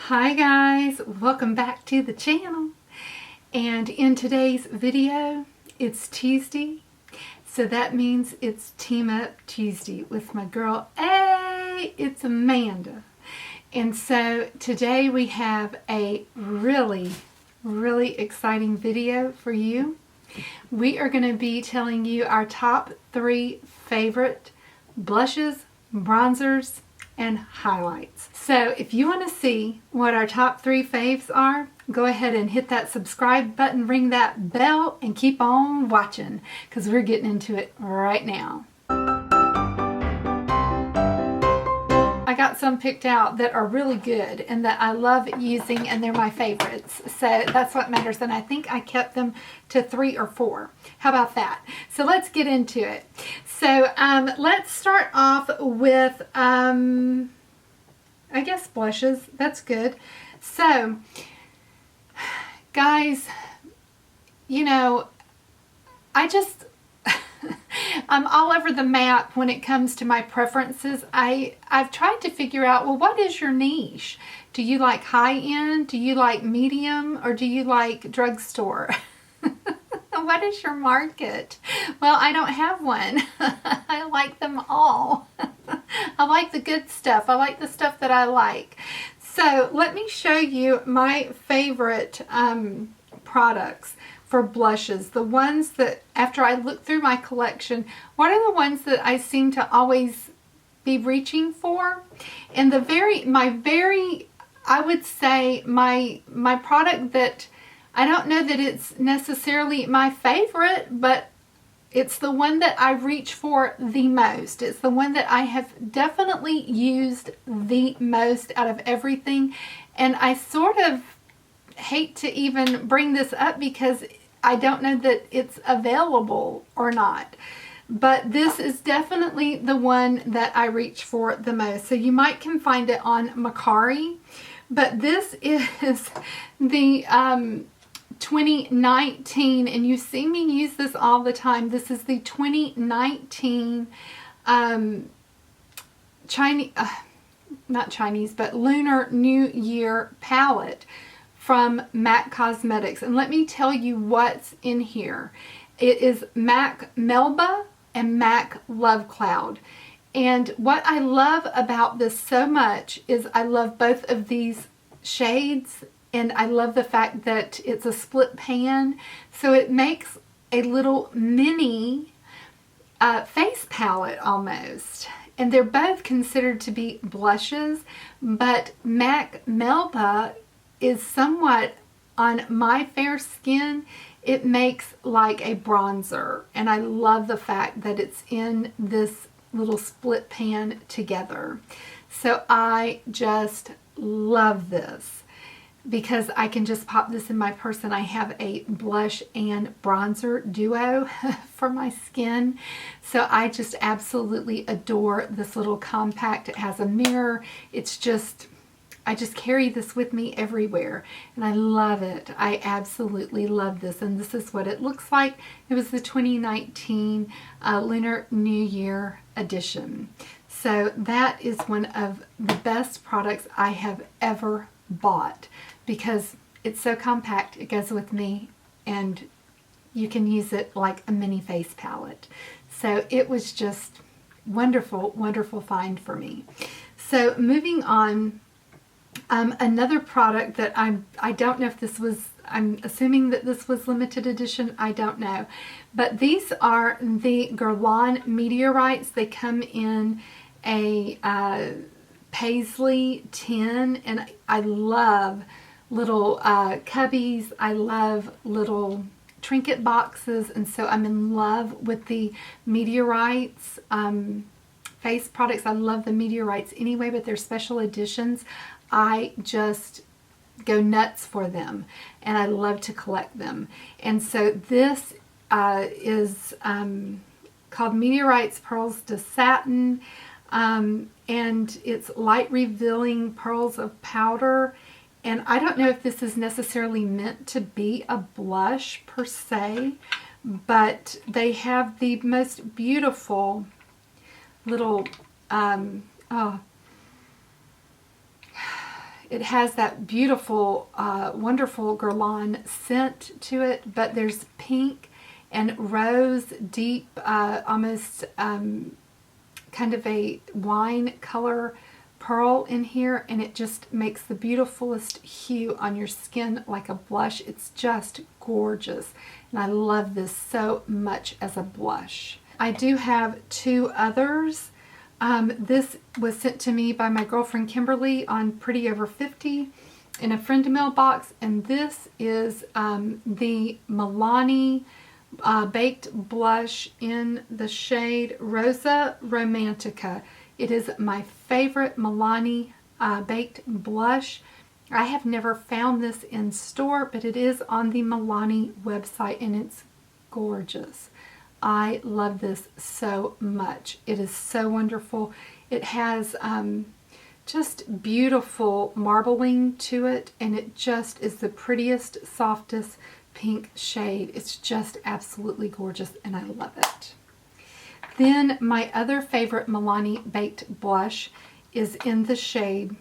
Hi guys, welcome back to the channel. And in today's video, it's Tuesday, so that means it's Team Up Tuesday with my girl, it's Amanda. And so today we have a really exciting video for you. We are going to be telling you our top 3 favorite blushes, bronzers, and highlights. So if you want to see what our top 3 faves are, go ahead and hit that subscribe button, ring that bell, and keep on watching because we're getting into it right now. I got some picked out that are really good and that I love using, and they're my favorites. So that's what matters, and I think I kept them to 3 or 4. How about that? So let's get into it. So let's start off with, I guess, blushes. That's good. So, guys, you know, I'm all over the map when it comes to my preferences. I've tried to figure out, well, what is your niche? Do you like high-end? Do you like medium? Or do you like drugstore? What is your market? Well, I don't have one. I like them all. I like the good stuff. I like the stuff that I like. So let me show you my favorite products for blushes. The ones that, after I look through my collection, what are the ones that I seem to always be reaching for? And I would say my product that, I don't know that it's necessarily my favorite, but it's the one that I reach for the most. It's the one that I have definitely used the most out of everything. And I sort of hate to even bring this up because I don't know that it's available or not. But this is definitely the one that I reach for the most. So you might can find it on Mercari. But this is the 2019, and you see me use this all the time. This is the 2019 Lunar New Year palette from MAC Cosmetics. And let me tell you what's in here. It is MAC Melba and MAC Love Cloud. And what I love about this so much is I love both of these shades, and I love the fact that it's a split pan, so it makes a little mini face palette almost. And they're both considered to be blushes, but MAC Melba is somewhat, on my fair skin, it makes like a bronzer. And I love the fact that it's in this little split pan together. So I just love this because I can just pop this in my purse, and I have a blush and bronzer duo for my skin. So I just absolutely adore this little compact. It has a mirror. It's just, I just carry this with me everywhere, and I love it. I absolutely love this, and this is what it looks like. It was the 2019 Lunar New Year edition. So that is one of the best products I have ever bought because it's so compact. It goes with me, and you can use it like a mini face palette. So it was just wonderful find for me. So moving on, another product that I don't know if this was, I'm assuming that this was limited edition, I don't know. But these are the Guerlain Meteorites. They come in a paisley tin, and I love little cubbies. I love little trinket boxes, and so I'm in love with the Meteorites face products. I love the Meteorites anyway, but they're special editions. I just go nuts for them, and I love to collect them. And so this is called Meteorites Pearls de Satin, and it's light revealing pearls of powder. And I don't know if this is necessarily meant to be a blush per se, but they have the most beautiful little It has that beautiful, wonderful Guerlain scent to it, but there's pink and rose, deep, almost kind of a wine color pearl in here, and it just makes the beautifulest hue on your skin like a blush. It's just gorgeous, and I love this so much as a blush. I do have two others. This was sent to me by my girlfriend Kimberly on Pretty Over 50 in a friend mailbox, and this is the Milani baked blush in the shade Rosa Romantica. It is my favorite Milani baked blush. I have never found this in store, but it is on the Milani website, and it's gorgeous. I love this so much. It is so wonderful. It has just beautiful marbling to it, and it just is the prettiest, softest pink shade. It's just absolutely gorgeous, and I love it. Then my other favorite Milani baked blush is in the shade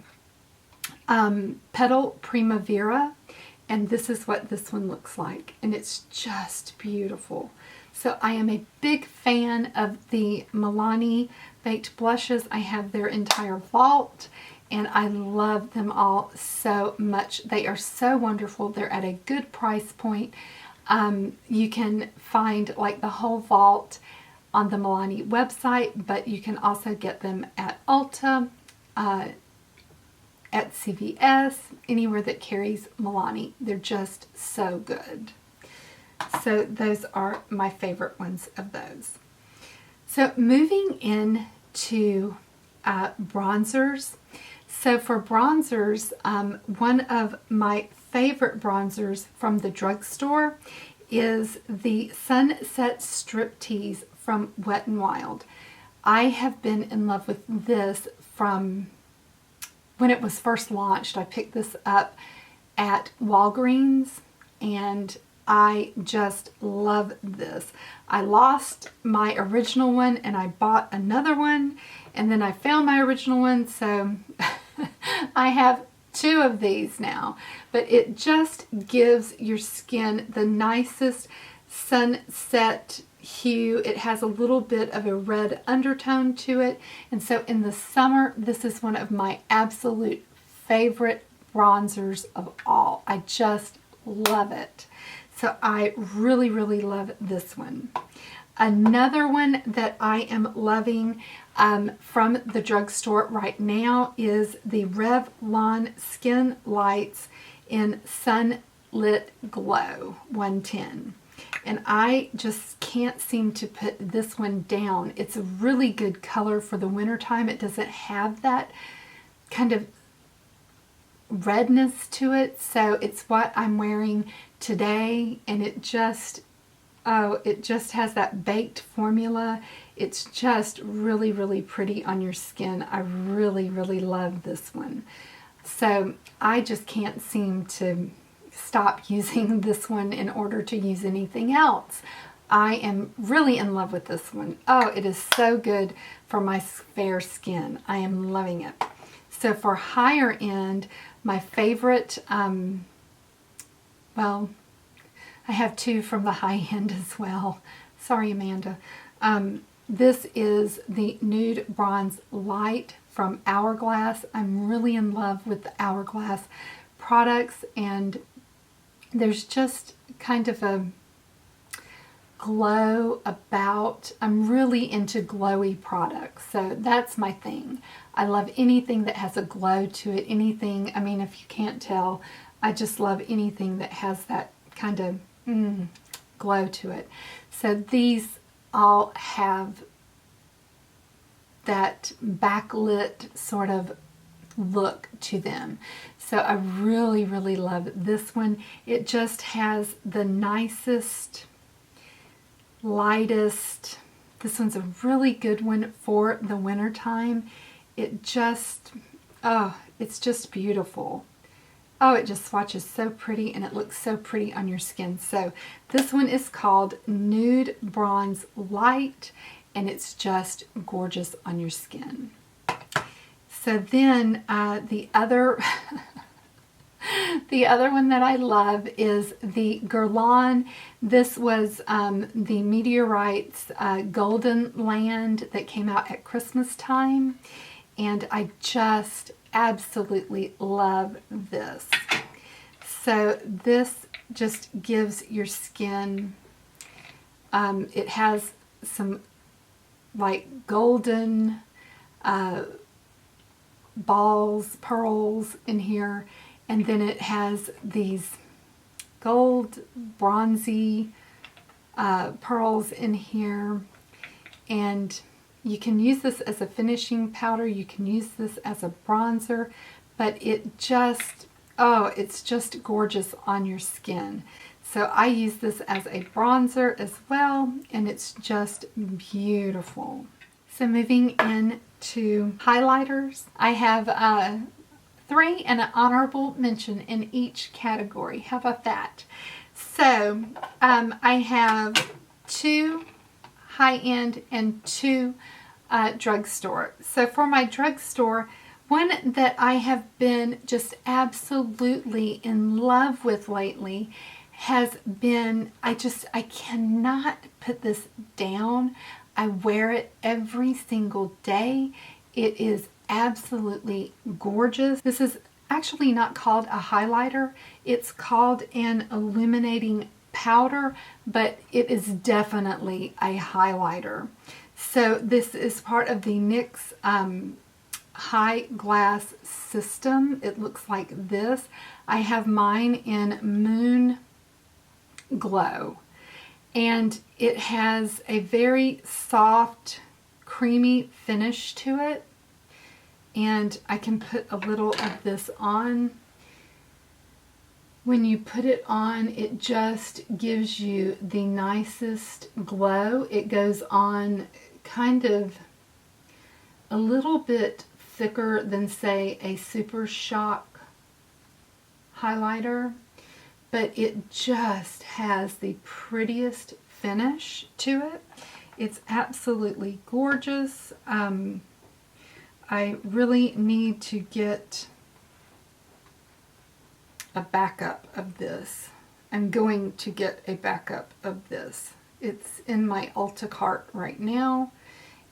Petal Primavera, and this is what this one looks like, and it's just beautiful. So I am a big fan of the Milani baked blushes. I have their entire vault, and I love them all so much. They are so wonderful. They're at a good price point. You can find like the whole vault on the Milani website, but you can also get them at Ulta, at CVS, anywhere that carries Milani. They're just so good. So those are my favorite ones of those. So moving into bronzers. So for bronzers, one of my favorite bronzers from the drugstore is the Sunset Striptease from Wet n Wild. I have been in love with this from when it was first launched. I picked this up at Walgreens, and I just love this. I lost my original one and I bought another one, and then I found my original one, so I have two of these now. But it just gives your skin the nicest sunset hue. It has a little bit of a red undertone to it, and so in the summer this is one of my absolute favorite bronzers of all. I just love it. So I really, really love this one. Another one that I am loving from the drugstore right now is the Revlon Skin Lights in Sunlit Glow 110. And I just can't seem to put this one down. It's a really good color for the winter time. It doesn't have that kind of redness to it, so it's what I'm wearing today, and it just has that baked formula. It's just really, really pretty on your skin. I really, really love this one. So I just can't seem to stop using this one in order to use anything else. I am really in love with this one. Oh, it is so good for my fair skin. I am loving it. So for higher end, my favorite, well, I have two from the high end as well. Sorry, Amanda. This is the Nude Bronze Light from Hourglass. I'm really in love with the Hourglass products, and there's just kind of a glow about. I'm really into glowy products, so that's my thing. I love anything that has a glow to it. Anything, I mean, if you can't tell, I just love anything that has that kind of glow to it. So these all have that backlit sort of look to them. So I really, really love this one. It just has the nicest, lightest, this one's a really good one for the winter time. It just, oh, it's just beautiful. Oh, it just swatches so pretty, and it looks so pretty on your skin. So this one is called Nude Bronze Light, and it's just gorgeous on your skin. So then the other The other one that I love is the Guerlain. This was the Meteorites GoldenLand that came out at Christmas time. And I just absolutely love this. So this just gives your skin, it has some like golden balls, pearls in here, and then it has these gold bronzy pearls in here, and you can use this as a finishing powder, you can use this as a bronzer, but it just, oh, it's just gorgeous on your skin. So I use this as a bronzer as well, and it's just beautiful. So moving into highlighters, I have 3 and an honorable mention in each category. How about that? So I have 2 high-end and 2 drugstore. So for my drugstore, one that I have been just absolutely in love with lately has been, I cannot put this down. I wear it every single day. It is absolutely gorgeous. This is actually not called a highlighter. It's called an illuminating powder, but it is definitely a highlighter. So this is part of the NYX High Glass system. It looks like this. I have mine in Moon Glow, and it has a very soft, creamy finish to it. And I can put a little of this on. When you put it on, it just gives you the nicest glow. It goes on kind of a little bit thicker than, say, a Super Shock highlighter, but it just has the prettiest finish to it. It's absolutely gorgeous. I really need to get a backup of this. I'm going to get a backup of this. It's in my Ulta cart right now,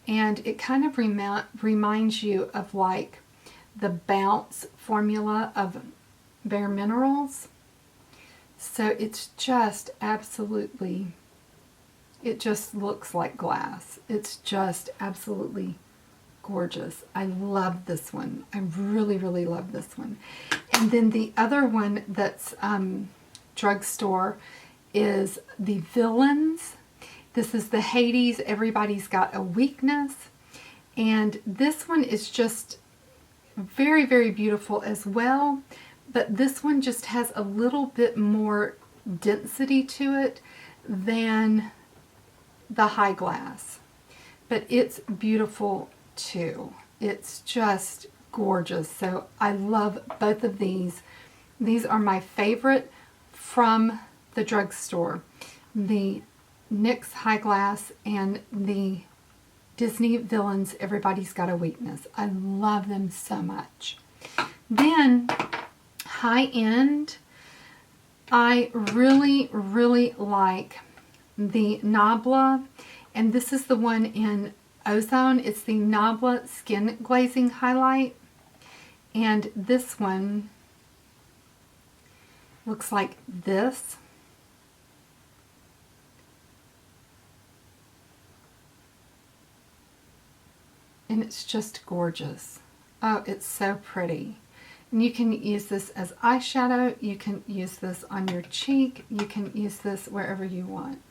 and it kind of reminds you of like the Bounce formula of Bare Minerals. So it's just absolutely, it just looks like glass. It's just absolutely gorgeous. I love this one. I really, really love this one. And then the other one that's drugstore is the Villains. This is the Hades Everybody's Got a Weakness. And this one is just very, very beautiful as well. But this one just has a little bit more density to it than the High Glass. But it's beautiful too. It's just gorgeous. So I love both of these. These are my favorite from the drugstore. The NYX High Glass and the Disney Villains Everybody's Got a Weakness. I love them so much. Then high-end, I really, really like the Nabla, and this is the one in Ozone. It's the Nabla Skin Glazing Highlight, and this one looks like this. And it's just gorgeous. Oh, it's so pretty. And you can use this as eyeshadow, you can use this on your cheek, you can use this wherever you want.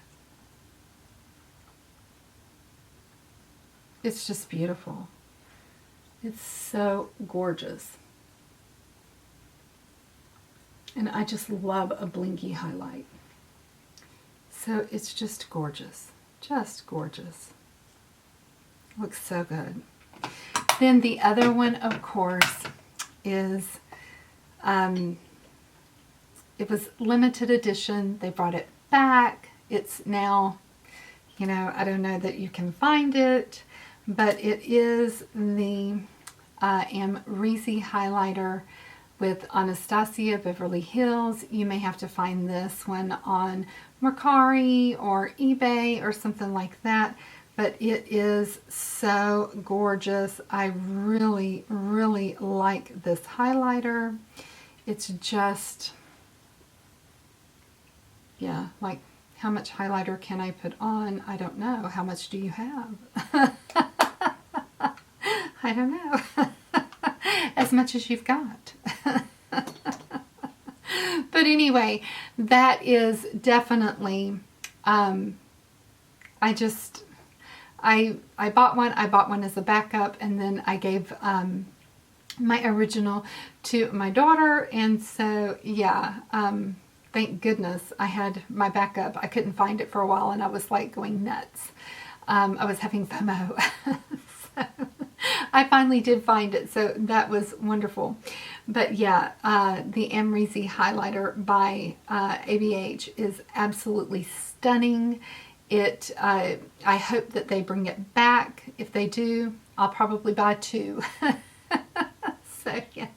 It's just beautiful. It's so gorgeous. And I just love a blinky highlight. So it's just gorgeous. Just gorgeous. Looks so good. Then the other one, of course, is, it was limited edition. They brought it back. It's now, you know, I don't know that you can find it, but it is the Amrezy Highlighter with Anastasia Beverly Hills. You may have to find this one on Mercari or eBay or something like that. But it is so gorgeous. I really, really like this highlighter. It's just, yeah, like how much highlighter can I put on? I don't know. How much do you have? I don't know. As much as you've got. But anyway, that is definitely, I bought one. I bought one as a backup, and then I gave my original to my daughter. And so, yeah, thank goodness I had my backup. I couldn't find it for a while, and I was like going nuts. I was having FOMO. So I finally did find it, so that was wonderful. But yeah, the Amrezy highlighter by ABH is absolutely stunning. I hope that they bring it back. If they do, I'll probably buy 2. So yes.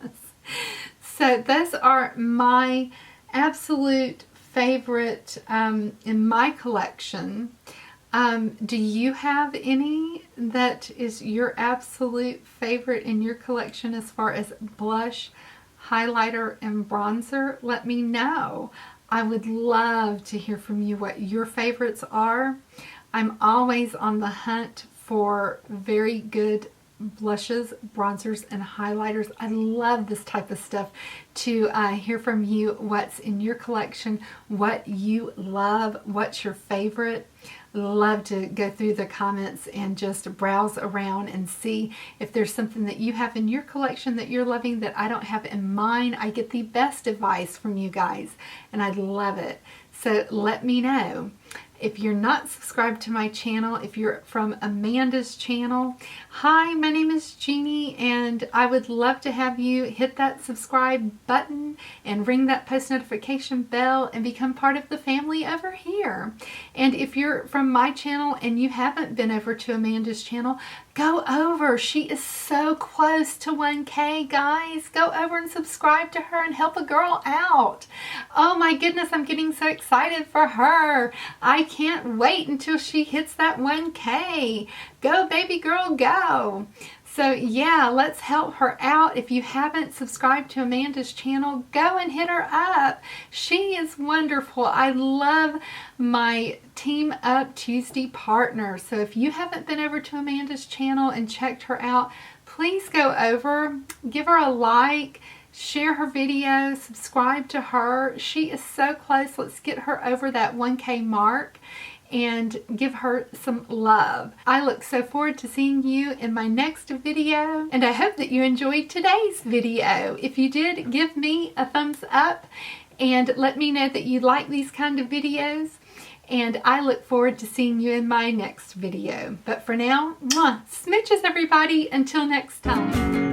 So those are my absolute favorite in my collection. Do you have any that is your absolute favorite in your collection as far as blush, highlighter, and bronzer? Let me know. I would love to hear from you what your favorites are. I'm always on the hunt for very good blushes, bronzers, and highlighters. I love this type of stuff to hear from you what's in your collection, what you love, what's your favorite. Love to go through the comments and just browse around and see if there's something that you have in your collection that you're loving that I don't have in mine. I get the best advice from you guys, and I love it. So let me know. If you're not subscribed to my channel, if you're from Amanda's channel, hi, my name is Jeannie, and I would love to have you hit that subscribe button and ring that post notification bell and become part of the family over here. And if you're from my channel and you haven't been over to Amanda's channel, go over. She is so close to 1K, guys. Go over and subscribe to her and help a girl out. Oh my goodness, I'm getting so excited for her. I can't wait until she hits that 1K. Go, baby girl, go. So yeah, let's help her out. If you haven't subscribed to Amanda's channel, go and hit her up. She is wonderful. I love my Team Up Tuesday partner. So if you haven't been over to Amanda's channel and checked her out, please go over, give her a like, share her video, subscribe to her. She is so close. Let's get her over that 1K mark and give her some love. I look so forward to seeing you in my next video, and I hope that you enjoyed today's video. If you did, give me a thumbs up and let me know that you like these kind of videos, and I look forward to seeing you in my next video. But for now, mwah, smooches everybody, until next time.